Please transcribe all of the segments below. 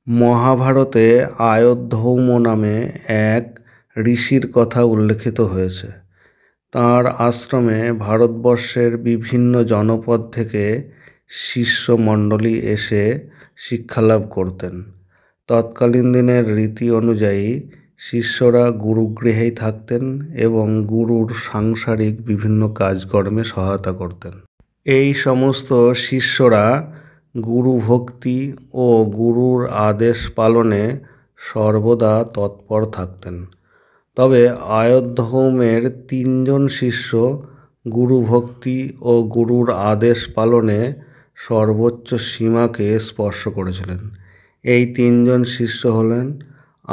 মহাভারতে আয়ধ্যৌম নামে এক ঋষির কথা উল্লেখিত হয়েছে। তাঁর আশ্রমে ভারতবর্ষের বিভিন্ন জনপদ থেকে শিষ্যমণ্ডলী এসে শিক্ষালাভ করতেন। তৎকালীন দিনের রীতি অনুযায়ী শিষ্যরা গুরুগৃহেই থাকতেন এবং গুরুর সাংসারিক বিভিন্ন কাজকর্মে সহায়তা করতেন। এই সমস্ত শিষ্যরা গুরুভক্তি ও গুরুর আদেশ পালনে সর্বদা তৎপর থাকতেন। তবে আয়ধ্যৌমের ৩ জন শিষ্য গুরুভক্তি ও গুরুর আদেশ পালনে সর্বোচ্চ সীমাকে স্পর্শ করেছিলেন। এই ৩ জন শিষ্য হলেন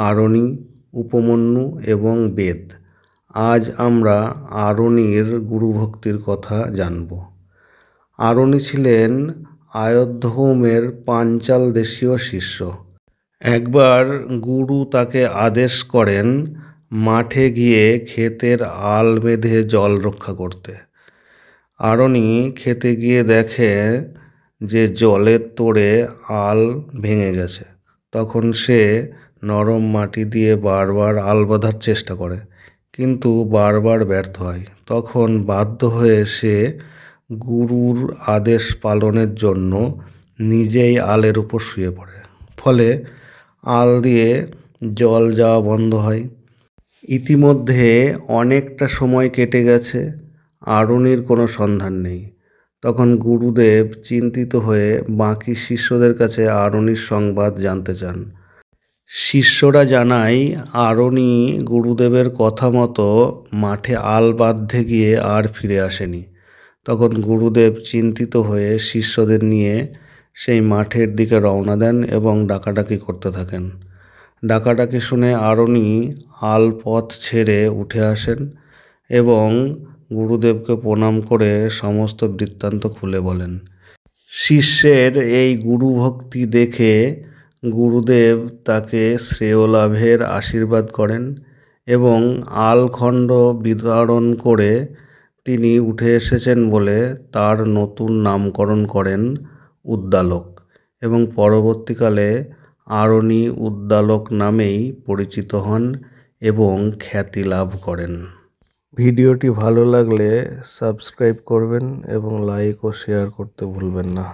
আরণি, উপমন্যু এবং বেদ। আজ আমরা আরণির গুরুভক্তির কথা জানব। আরণি ছিলেন আয়ধ্যৌমের পাঞ্চাল দেশীয় শিষ্য। একবার গুরু তাকে আদেশ করেন মাঠে গিয়ে ক্ষেতের আল বেঁধে জল রক্ষা করতে। আরণি ক্ষেতে গিয়ে দেখে যে জলের তোড়ে আল ভেঙে গেছে। তখন সে নরম মাটি দিয়ে বারবার আল বাঁধার চেষ্টা করে, কিন্তু বারবার ব্যর্থ হয়। তখন বাধ্য হয়ে সে গুরুর আদেশ পালনের জন্য নিজেই আলের উপর শুয়ে পড়ে। ফলে আল দিয়ে জল যাওয়া বন্ধ হয়। ইতিমধ্যে অনেকটা সময় কেটে গেছে, আরণির কোনো সন্ধান নেই। তখন গুরুদেব চিন্তিত হয়ে বাকি শিষ্যদের কাছে আরণির সংবাদ জানতে চান। শিষ্যরা জানায় আরণি গুরুদেবের কথা মতো মাঠে আল বাঁধতে গিয়ে আর ফিরে আসেনি। তখন গুরুদেব চিন্তিত হয়ে শিষ্যদের নিয়ে সেই মাঠের দিকে রওনা দেন এবং ডাকাডাকি করতে থাকেন। ডাকাডাকি শুনে আরণি আল পথ ছেড়ে উঠে আসেন এবং গুরুদেবকে প্রণাম করে সমস্ত বৃত্তান্ত খুলে বলেন। শিষ্যের এই গুরুভক্তি দেখে গুরুদেব তাকে শ্রেয় লাভের আশীর্বাদ করেন এবং আলখণ্ড বিতরণ করে তিনি উঠে এসেছেন বলে তার নতুন নামকরণ করেন উদ্দালক এবং পরবর্তীকালে আরণি উদ্দালক নামেই পরিচিত হন এবং খ্যাতি লাভ করেন। ভিডিওটি ভালো লাগলে সাবস্ক্রাইব করবেন এবং লাইক ও শেয়ার করতে ভুলবেন না।